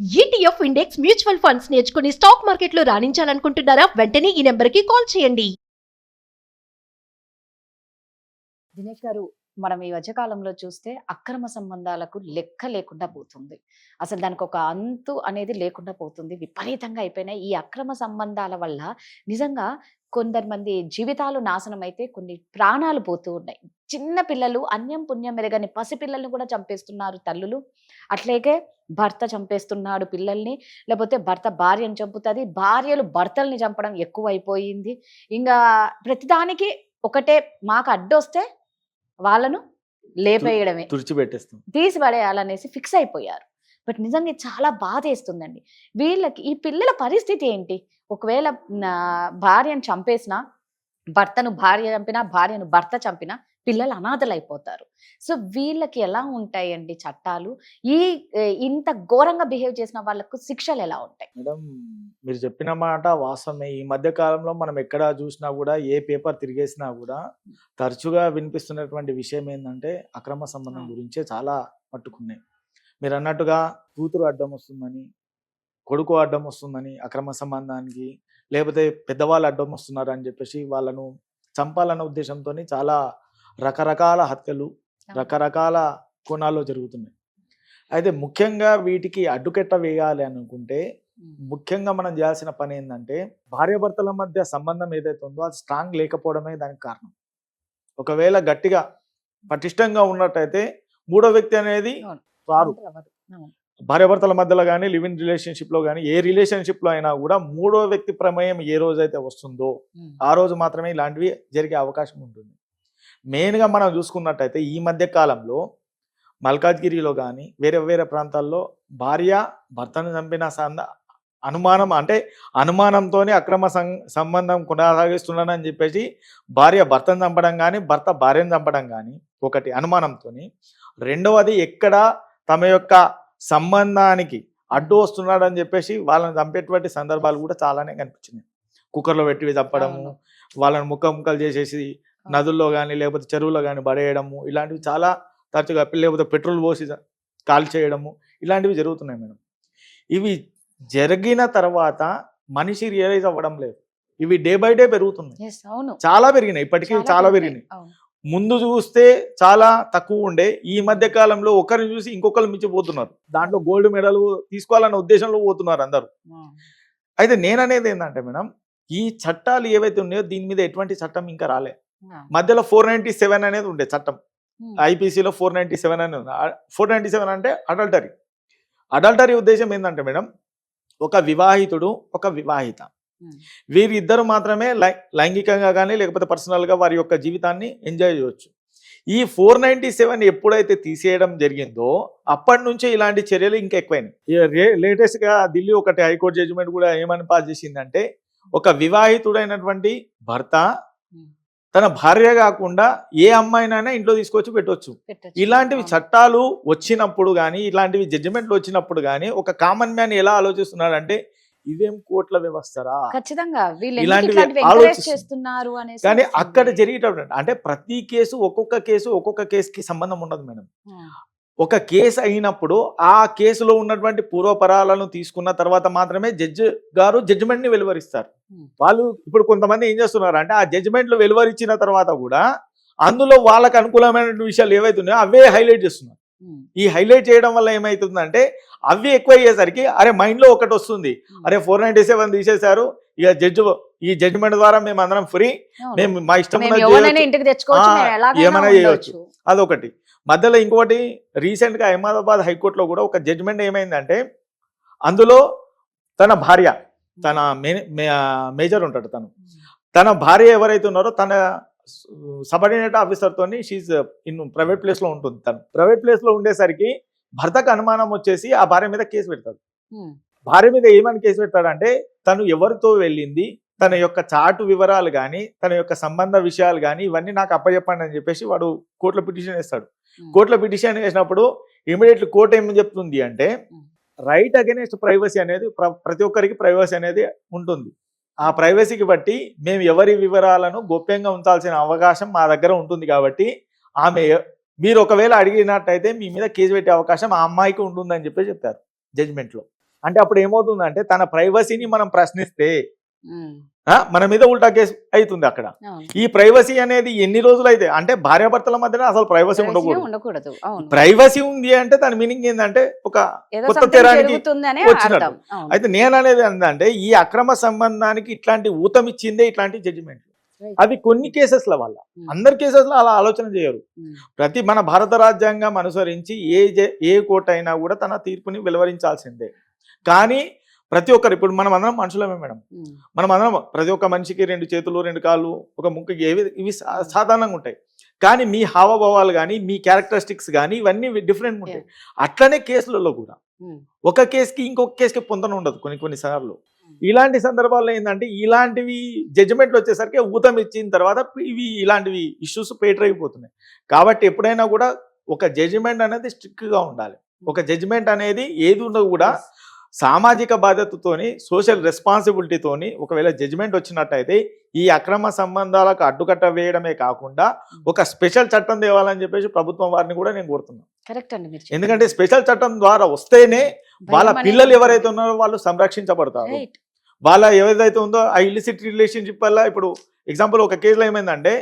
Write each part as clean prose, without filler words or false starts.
ETF index mutual funds నేర్చుకుని stock మార్కెట్లో రాణించాలనుకుంటున్నారా? వెంటనే ఈ నెంబర్కి కాల్ చేయండి. దినేష్ గారు, మనం ఈ మధ్యకాలంలో చూస్తే అక్రమ సంబంధాలకు లెక్క లేకుండా పోతుంది. అసలు దానికి ఒక అంతు అనేది లేకుండా పోతుంది. విపరీతంగా అయిపోయినాయి. ఈ అక్రమ సంబంధాల వల్ల నిజంగా కొందరు మంది జీవితాలు నాశనం అయితే కొన్ని ప్రాణాలు పోతూ ఉన్నాయి. చిన్న పిల్లలు అన్యం పుణ్యం మెరగని పసిపిల్లల్ని కూడా చంపేస్తున్నారు తల్లులు. అట్లాగే భర్త చంపేస్తున్నాడు పిల్లల్ని, లేకపోతే భర్త భార్యను చంపుతుంది, భార్యలు భర్తల్ని చంపడం ఎక్కువైపోయింది. ఇంకా ప్రతిదానికి ఒకటే, మాకు అడ్డొస్తే వాళ్ళను లేపేయడమే, తుడిచిపెట్టేస్తాం, తీసి పడేయాలనేసి ఫిక్స్ అయిపోయారు. బట్ నిజంగా ఇది చాలా బాధేస్తుందండి. వీళ్ళకి ఈ పిల్లల పరిస్థితి ఏంటి? ఒకవేళ భార్యను చంపేసినా, భర్తను భార్య చంపినా, భార్యను భర్త చంపినా పిల్లలు అనాథలు అయిపోతారు. సో వీళ్ళకి ఎలా ఉంటాయండి చట్టాలు? ఈ ఇంత ఘోరంగా బిహేవ్ చేసిన వాళ్ళకు శిక్షలు ఎలా ఉంటాయి? మేడం, మీరు చెప్పిన మాట వాస్తవమే. ఈ మధ్య కాలంలో మనం ఎక్కడ చూసినా కూడా, ఏ పేపర్ తిరిగేసినా కూడా తరచుగా వినిపిస్తున్నటువంటి విషయం ఏంటంటే అక్రమ సంబంధం గురించే చాలా పట్టుకున్నాయి. మీరు అన్నట్టుగా కూతురు అడ్డం వస్తుందని, కొడుకు అడ్డం వస్తుందని అక్రమ సంబంధానికి, లేకపోతే పెద్దవాళ్ళు అడ్డం వస్తున్నారు అని చెప్పేసి వాళ్ళను చంపాలన్న ఉద్దేశంతో చాలా రకరకాల హత్యలు రకరకాల కోణాల్లో జరుగుతున్నాయి. అయితే ముఖ్యంగా వీటికి అడ్డుకట్ట వేయాలి అనుకుంటే ముఖ్యంగా మనం చేయాల్సిన పని ఏంటంటే, భార్యాభర్తల మధ్య సంబంధం ఏదైతే ఉందో అది స్ట్రాంగ్ లేకపోవడమే దానికి కారణం. ఒకవేళ గట్టిగా పటిష్టంగా ఉన్నట్టయితే మూడో వ్యక్తి అనేది రారు. భార్యాభర్తల మధ్యలో కానీ, లివ్ ఇన్ రిలేషన్షిప్లో కానీ, ఏ రిలేషన్షిప్లో అయినా కూడా మూడో వ్యక్తి ప్రమేయం ఏ రోజైతే వస్తుందో ఆ రోజు మాత్రమే ఇలాంటివి జరిగే అవకాశం ఉంటుంది. మెయిన్గా మనం చూసుకున్నట్టయితే ఈ మధ్య కాలంలో మల్కాజ్గిరిలో కానీ వేరే వేరే ప్రాంతాల్లో భార్య భర్తను చంపిన అనుమానంతోనే అక్రమ సంబంధం కొనసాగిస్తున్నానని చెప్పేసి భార్య భర్తను చంపడం కానీ, భర్త భార్యను చంపడం కానీ ఒకటి అనుమానంతో. రెండవది, ఎక్కడ తమ యొక్క సంబంధానికి అడ్డు వస్తున్నాడని చెప్పేసి వాళ్ళని చంపేటువంటి సందర్భాలు కూడా చాలానే కనిపించినాయి. కుక్కర్లో పెట్టి చంపడము, వాళ్ళని ముక్కలు చేసేసి నదుల్లో కానీ లేకపోతే చెరువులో కానీ పడేయడము, ఇలాంటివి చాలా తరచుగా, లేకపోతే పెట్రోల్ పోసి కాల్ చేయడము, ఇలాంటివి జరుగుతున్నాయి మేడం. ఇవి జరిగిన తర్వాత మనిషి రియలైజ్ అవ్వడం లేదు. ఇవి డే బై డే పెరుగుతున్నాయి, చాలా పెరిగినాయి, ఇప్పటికీ చాలా పెరిగినాయి. ముందు చూస్తే చాలా తక్కువ ఉండే, ఈ మధ్య కాలంలో ఒకరిని చూసి ఇంకొకరు మించిపోతున్నారు. దాంట్లో గోల్డ్ మెడల్ తీసుకోవాలన్న ఉద్దేశంలో పోతున్నారు అందరూ. అయితే నేననేది ఏంటంటే మేడం, ఈ చట్టాలు ఏవైతే ఉన్నాయో దీని మీద ఎటువంటి చట్టం ఇంకా రాలే. మధ్యలో 497 అనేది ఉండే చట్టం, ఐపీసీలో 497 అనేది ఉంది. 497 అంటే అడల్టరీ ఉద్దేశం ఏంటంటే మేడం, ఒక వివాహితుడు ఒక వివాహిత వీరిద్దరు మాత్రమే లైంగికంగా కానీ లేకపోతే పర్సనల్గా వారి యొక్క జీవితాన్ని ఎంజాయ్ చేయవచ్చు. ఈ 497 ఎప్పుడైతే తీసేయడం జరిగిందో అప్పటి నుంచే ఇలాంటి చర్యలు ఇంకా ఎక్కువైనాయి. లేటెస్ట్గా ఢిల్లీ ఒకటి హైకోర్టు జడ్జిమెంట్ కూడా ఏమని పాస్ చేసిందంటే, ఒక వివాహితుడైనటువంటి భర్త తన భార్య కాకుండా ఏ అమ్మాయినైనా ఇంట్లో తీసుకొచ్చి పెట్టవచ్చు. ఇలాంటివి చట్టాలు వచ్చినప్పుడు కానీ, ఇలాంటివి జడ్జిమెంట్లు వచ్చినప్పుడు కానీ ఒక కామన్ మ్యాన్ ఎలా ఆలోచిస్తున్నాడంటే, ఇదేం కోర్టుల వ్యవస్థరా, ఖచ్చితంగా చేస్తున్నారు కానీ అక్కడ జరిగేటప్పుడు అంటే ప్రతి కేసు ఒక్కొక్క కేసుకి సంబంధం ఉండదు మేడం. ఒక కేసు అయినప్పుడు ఆ కేసులో ఉన్నటువంటి పూర్వపరాలను తీసుకున్న తర్వాత మాత్రమే జడ్జి గారు జడ్జిమెంట్ ని వెలువరిస్తారు. వాళ్ళు ఇప్పుడు కొంతమంది ఏం చేస్తున్నారు అంటే, ఆ జడ్జిమెంట్లు వెలువరించిన తర్వాత కూడా అందులో వాళ్ళకు అనుకూలమైన విషయాలు ఏవైతే ఉన్నాయో అవే హైలైట్ చేస్తున్నారు. ఈ హైలైట్ చేయడం వల్ల ఏమైతుందంటే, అవి ఎక్కువ అయ్యేసరికి అరే మైండ్ లో ఒకటి వస్తుంది, అరే 497 తీసేశారు, ఇక ఈ జడ్జిమెంట్ ద్వారా మేము అందరం ఫ్రీ, మేము మా ఇష్టం ఏమైనా చేయవచ్చు. అదొకటి. మధ్యలో ఇంకోటి, రీసెంట్ గా అహ్మదాబాద్ హైకోర్టులో కూడా ఒక జడ్జిమెంట్ ఏమైందంటే, అందులో తన భార్య, తన మేజర్ ఉంటాడు, తన భార్య ఎవరైతే ఉన్నారో తన సబార్డినేట్ ఆఫీసర్ తోని షీజ్ ఇన్ ప్రైవేట్ ప్లేస్ లో ఉంటుంది. తను ప్రైవేట్ ప్లేస్ లో ఉండేసరికి భర్తకు అనుమానం వచ్చేసి ఆ భార్య మీద కేసు పెడతాడు. భార్య మీద ఏమని కేసు పెడతాడంటే, తను ఎవరితో వెళ్ళింది, తన యొక్క చాటు వివరాలు కానీ, తన యొక్క సంబంధ విషయాలు కానీ ఇవన్నీ నాకు అప్పచెప్పండి అని చెప్పేసి వాడు కోర్టులో పిటిషన్ వేస్తాడు. కోర్టులో పిటిషన్ వేసినప్పుడు ఇమీడియట్లీ కోర్టు ఏమని చెప్తుంది అంటే, రైట్ అగైనెస్ట్ ప్రైవసీ అనేది ప్రతి ఒక్కరికి ప్రైవసీ అనేది ఉంటుంది. ఆ ప్రైవసీకి బట్టి మేము ఎవరి వివరాలను గోప్యంగా ఉంచాల్సిన అవకాశం మా దగ్గర ఉంటుంది. కాబట్టి మీరు ఒకవేళ అడిగినట్టయితే మీ మీద కేసు పెట్టే అవకాశం ఆ అమ్మాయికి ఉంటుందని చెప్పి చెప్పారు జడ్జిమెంట్లో. అంటే అప్పుడు ఏమవుతుందంటే తన ప్రైవసీని మనం ప్రశ్నిస్తే ఉమ్, మన మీద ఉల్టా కేసు అవుతుంది అక్కడ. అవును. ఈ ప్రైవసీ అనేది ఎన్ని రోజులు అయితే, అంటే భార్యాభర్తల మధ్యన అసలు ప్రైవసీ Privacy ఉండకూడదు. ఉండకూడదు. అవును. ప్రైవసీ ఉంది అంటే దాని మీనింగ్ ఏంటంటే ఒక ఏదో కొత్త something తరానికి జరుగుతుందనే వచ్చినట్టు. అర్థం. అవును. అయితే నేను అనేది ఏంటంటే ఈ అక్రమ సంబంధానికి ఇట్లాంటి ఊతం ఇచ్చిందే ఇట్లాంటి జడ్జిమెంట్. Right. అవి కొన్ని కేసెస్ల వల్ల, ఉమ్, అందరి కేసెస్లో అలా ఆలోచన చేయరు. ఉమ్, ప్రతి మన భారత రాజ్యాంగం అనుసరించి ఏ కోర్టు అయినా కూడా తన తీర్పుని వెలువరించాల్సిందే. కానీ ప్రతి ఒక్కరు, ఇప్పుడు మనం అందరం మనుషులమే మేడం, ఉమ్, మనం అందరం ప్రతి ఒక్క మనిషికి 2 చేతులు 2 కాళ్ళు ఒక ముక్కుకి ఇవి సాధారణంగా ఉంటాయి. కానీ మీ హావభావాలు కానీ మీ క్యారెక్టరిస్టిక్స్ కానీ ఇవన్నీ డిఫరెంట్ ఉంటాయి. అట్లనే కేసులలో కూడా ఉమ్, ఒక కేసుకి ఇంకొక కేసుకి పొందన ఉండదు కొన్ని సార్లు. ఇలాంటి సందర్భాల్లో ఏంటంటే ఇలాంటివి జడ్జిమెంట్లు వచ్చేసరికి ఊతం ఇచ్చిన తర్వాత ఇవి ఇలాంటివి ఇష్యూస్ పేటరైపోతున్నాయి. కాబట్టి ఎప్పుడైనా కూడా ఒక జడ్జిమెంట్ అనేది స్ట్రిక్ట్గా ఉండాలి. ఒక జడ్జిమెంట్ అనేది ఏది ఉన్నా కూడా సామాజిక బాధ్యతతోని, సోషల్ రెస్పాన్సిబిలిటీతోని ఒకవేళ జడ్జిమెంట్ వచ్చినట్టయితే ఈ అక్రమ సంబంధాలకు అడ్డుకట్ట వేయడమే కాకుండా ఒక స్పెషల్ చట్టం తేవాలని చెప్పేసి ప్రభుత్వం వారిని కూడా నేను కోరుతున్నాను. కరెక్ట్ అండి మీరు ఎందుకంటే స్పెషల్ చట్టం ద్వారా వస్తేనే వాళ్ళ భయం అనేది పిల్లలు ఎవరైతే ఉన్నారో వాళ్ళు సంరక్షించబడతారు. రైట్. వాళ్ళ ఏదైతే ఉందో ఆ ఇల్లిసిట్ రిలేషన్షిప్ వల్ల, ఇప్పుడు ఎగ్జాంపుల్ ఒక కేసులో ఏమైందంటే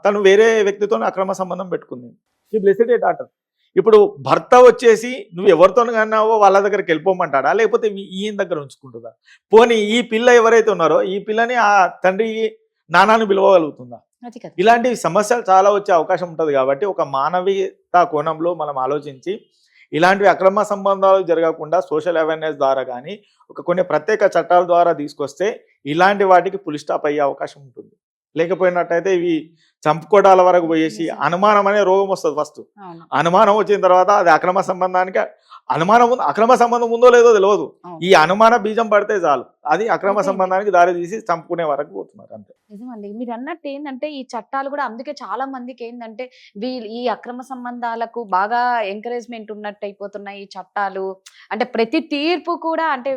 తను వేరే వ్యక్తితో అక్రమ సంబంధం పెట్టుకుంది. She blessed a daughter. ఇప్పుడు భర్త వచ్చేసి నువ్వు ఎవరితో కన్నావో వాళ్ళ దగ్గరికి వెళ్ళిపోమంటాడా, లేకపోతే ఈయన దగ్గర ఉంచుకుంటుందా? పోనీ ఈ పిల్ల ఎవరైతే ఉన్నారో ఈ పిల్లని ఆ తండ్రి నాన్నని పిలవగలుగుతుందా? అది కదా. ఇలాంటి సమస్యలు చాలా వచ్చే అవకాశం ఉంటుంది. కాబట్టి ఒక మానవీయత కోణంలో మనం ఆలోచించి ఇలాంటివి అక్రమ సంబంధాలు జరగకుండా సోషల్ అవేర్నెస్ ద్వారా కానీ కొన్ని ప్రత్యేక చట్టాల ద్వారా తీసుకొస్తే ఇలాంటి వాటికి పులి స్టాప్ అయ్యే అవకాశం ఉంటుంది. లేకపోయినట్టయితే ఇవి చంపుకోవడాల వరకు పోయేసి అనుమానం అనే రోగం వస్తుంది. ఫస్ట్ అవును. అనుమానం వచ్చిన తర్వాత అది అక్రమ సంబంధానికి అక్రమ సంబంధం ఉందో లేదో తెలియదు. అవును. ఈ అనుమాన బీజం పడితే చాలు అది అక్రమ అయితే సంబంధానికి దారి తీసి చంపుకునే వరకు పోతున్నారు అంతే. నిజమండి. మీరు అన్నట్టు ఏంటంటే ఈ చట్టాలు కూడా అందుకే చాలా మందికి ఏంటంటే ఈ అక్రమ సంబంధాలకు బాగా ఎంకరేజ్మెంట్ ఉన్నట్టు అయిపోతున్నాయి ఈ చట్టాలు. అంటే ప్రతి తీర్పు కూడా అంటే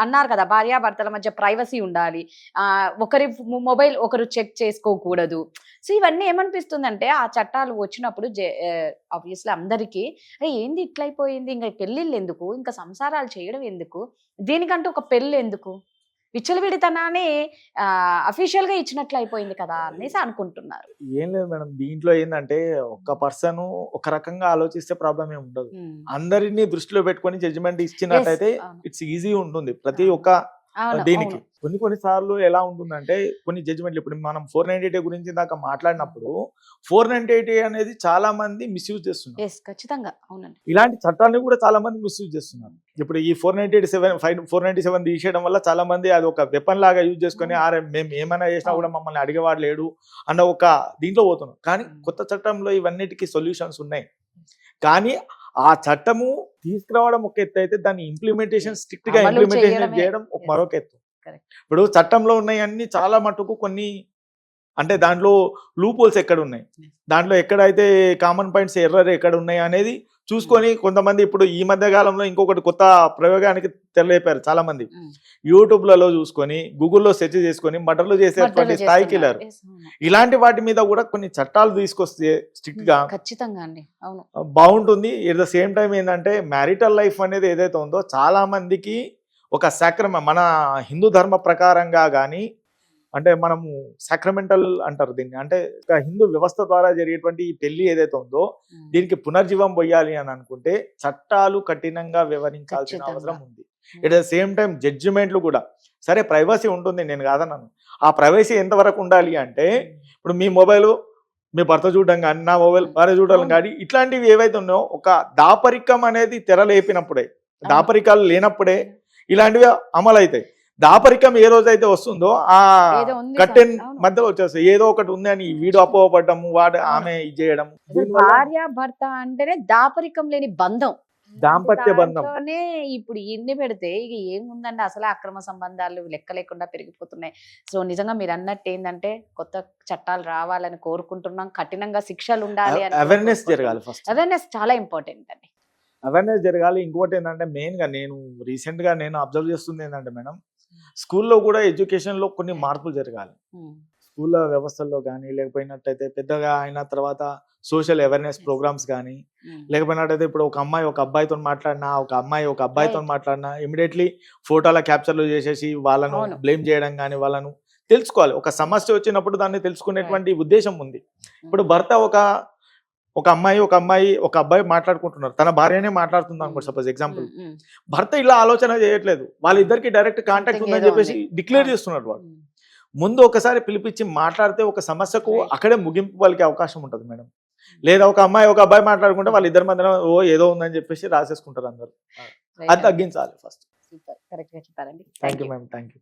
అన్నారు కదా భార్యాభర్తల మధ్య ప్రైవసీ ఉండాలి, ఒకరి మొబైల్ ఒకరు చెక్ చేసుకోకూడదు. సో ఇవన్నీ ఏమనిపిస్తుందంటే ఆ చట్టాలు వచ్చినప్పుడు ఆబ్వియస్లీ అందరికీ ఏంది ఇట్లయిపోయింది, ఇంకా పెళ్ళిళ్ళు ఎందుకు, ఇంకా సంసారాలు చేయడం ఎందుకు, దీనికంటూ ఒక పెళ్ళి ఎందుకు, విచ్చలవిడితనాన్ని అఫీషియల్ గా ఇచ్చినట్లు అయిపోయింది కదా అనేసి అనుకుంటున్నారు. ఏం లేదు మేడం, దీంట్లో ఏంటంటే ఒక్క పర్సన్ ఒక రకంగా ఆలోచిస్తే ప్రాబ్లం ఏమి ఉండదు. అందరినీ దృష్టిలో పెట్టుకొని జడ్జిమెంట్ ఇచ్చినట్టయితే ఇట్స్ ఈజీ ఉంటుంది ప్రతి ఒక్క దీనికి. కొన్ని సార్లు ఎలా ఉంటుందంటే కొన్ని జడ్జిమెంట్లు, ఇప్పుడు మనం 498 గురించి దాకా మాట్లాడినప్పుడు 498 అనేది చాలా మంది మిస్యూజ్ చేస్తున్నారు. ఖచ్చితంగా అవునండి. ఇలాంటి చట్టాన్ని కూడా చాలా మంది మిస్యూజ్ చేస్తున్నారు. ఇప్పుడు ఈ 497 తీసేయడం వల్ల చాలా మంది అది ఒక వెపన్ లాగా యూజ్ చేసుకొని మేము ఏమైనా చేసినా కూడా మమ్మల్ని అడిగేవాడు లేడు అన్న ఒక దీంట్లో పోతున్నాం. కానీ కొత్త చట్టంలో ఇవన్నిటికీ సొల్యూషన్స్ ఉన్నాయి. కానీ ఆ చట్టము తీసుకురావడం ఒక ఎత్తు అయితే దాన్ని ఇంప్లిమెంటేషన్ స్ట్రిక్ట్ గా ఇంప్లిమెంటేషన్ చేయడం ఒక మరొక ఎత్తు. ఇప్పుడు చట్టంలో ఉన్నాయన్నీ చాలా మటుకు కొన్ని అంటే దాంట్లో లూప్ హోల్స్ ఎక్కడ ఉన్నాయి, దాంట్లో ఎక్కడైతే కామన్ పాయింట్స్ ఎర్రర్ ఎక్కడ ఉన్నాయి అనేది చూసుకొని కొంతమంది ఇప్పుడు ఈ మధ్య కాలంలో ఇంకొకటి కొత్త ప్రయోగానికి తెరలేపారు చాలా మంది. యూట్యూబ్లలో చూసుకొని గూగుల్లో సెర్చ్ చేసుకొని మర్డర్లు చేసేటువంటి స్థాయికి వెళ్ళారు. ఇలాంటి వాటి మీద కూడా కొన్ని చట్టాలు తీసుకొస్తే స్ట్రిక్ట్ గా ఖచ్చితంగా అండి అవును బాగుంటుంది. ఎట్ ద సేమ్ టైం ఏంటంటే మ్యారిటల్ లైఫ్ అనేది ఏదైతే ఉందో చాలా మందికి ఒక మన హిందూ ధర్మ ప్రకారంగా కానీ అంటే మనము సాక్రమెంటల్ అంటారు దీన్ని, అంటే ఒక హిందూ వ్యవస్థ ద్వారా జరిగేటువంటి ఈ పెళ్లి ఏదైతే ఉందో దీనికి పునర్జీవం పోయాలి అని అనుకుంటే చట్టాలు కఠినంగా వ్యవహరించాల్సిన అవసరం ఉంది. ఎట్ ద సేమ్ టైం జడ్జిమెంట్లు కూడా సరే ప్రైవసీ ఉంటుంది, నేను కాదన్నాను. ఆ ప్రైవసీ ఎంతవరకు ఉండాలి అంటే ఇప్పుడు మీ మొబైల్ మీ భర్త చూడడం కానీ నా మొబైల్ భార్య చూడడం కానీ ఇట్లాంటివి ఏవైతే ఉన్నాయో ఒక దాపరికం అనేది తెరలేపినప్పుడే, దాపరికాలు లేనప్పుడే ఇలాంటివి అమలు అవుతాయి. దాపరికం ఏ రోజైతే వస్తుందో ఆ కట్టెన్ మధ్యలో వచ్చేస్తాయి. ఏదో ఒకటి ఉంది అని వీడు అపోహపడ్డము, వాడు ఆమె ఇది చేయడం. భార్య భర్త అంటేనే దాపరికం లేని బంధం, దాంపత్య బంధం. ఇప్పుడు ఇన్ని పెడితే ఇక ఏముందండి, అసలు అక్రమ సంబంధాలు లెక్క లేకుండా పెరిగిపోతున్నాయి. సో నిజంగా మీరు అన్నట్టు ఏంటంటే కొత్త చట్టాలు రావాలని కోరుకుంటున్నాం, కఠినంగా శిక్షలు ఉండాలి, అవేర్నెస్ జరగాలి. ఫస్ట్ అవేర్నెస్ చాలా ఇంపార్టెంట్ అండి. అవేర్నెస్ జరగాలి. ఇంకోటి ఏంటంటే మెయిన్ గా నేను రీసెంట్ గా అబ్జర్వ్ చేస్తుంది ఏంటంటే మేడం, స్కూల్లో కూడా ఎడ్యుకేషన్ లో కొన్ని మార్పులు జరగాలి. స్కూళ్ళ వ్యవస్థల్లో కానీ లేకపోయినట్టయితే పెద్దగా అయిన తర్వాత సోషల్ అవేర్నెస్ ప్రోగ్రామ్స్ కానీ లేకపోయినట్టయితే ఇప్పుడు ఒక అమ్మాయి ఒక అబ్బాయితో మాట్లాడినా ఒక అమ్మాయి ఒక అబ్బాయితో మాట్లాడినా ఇమీడియట్లీ ఫోటోల క్యాప్చర్లు చేసేసి వాళ్ళను అవును. బ్లేమ్ చేయడం కానీ వాళ్ళను తెలుసుకోవాలి. ఒక సమస్య వచ్చినప్పుడు దాన్ని తెలుసుకునేటువంటి ఉద్దేశం ఉంది. ఇప్పుడు భర్త ఒక అమ్మాయి ఒక అబ్బాయి మాట్లాడుకుంటున్నారు, తన భార్యనే మాట్లాడుతుంది అనుకో సపోజ్ ఎగ్జాంపుల్. భర్త ఇలా ఆలోచన చేయట్లేదు, వాళ్ళిద్దరికి డైరెక్ట్ కాంటాక్ట్ ఉందని చెప్పేసి డిక్లేర్ చేస్తున్నారు. వాడు ముందు ఒకసారి పిలిపించి మాట్లాడితే ఒక సమస్యకు అక్కడే ముగింపు పలికే అవకాశం ఉంటుంది మేడం. లేదా ఒక అమ్మాయి ఒక అబ్బాయి మాట్లాడుకుంటే వాళ్ళిద్దరి మధ్యన ఏదో ఉందని చెప్పేసి రాసేసుకుంటారు అందరు. అది తగ్గించాలి ఫస్ట్. సూపర్, కరెక్ట్ గా చెప్పారండి. Thank you ma'am, thank you.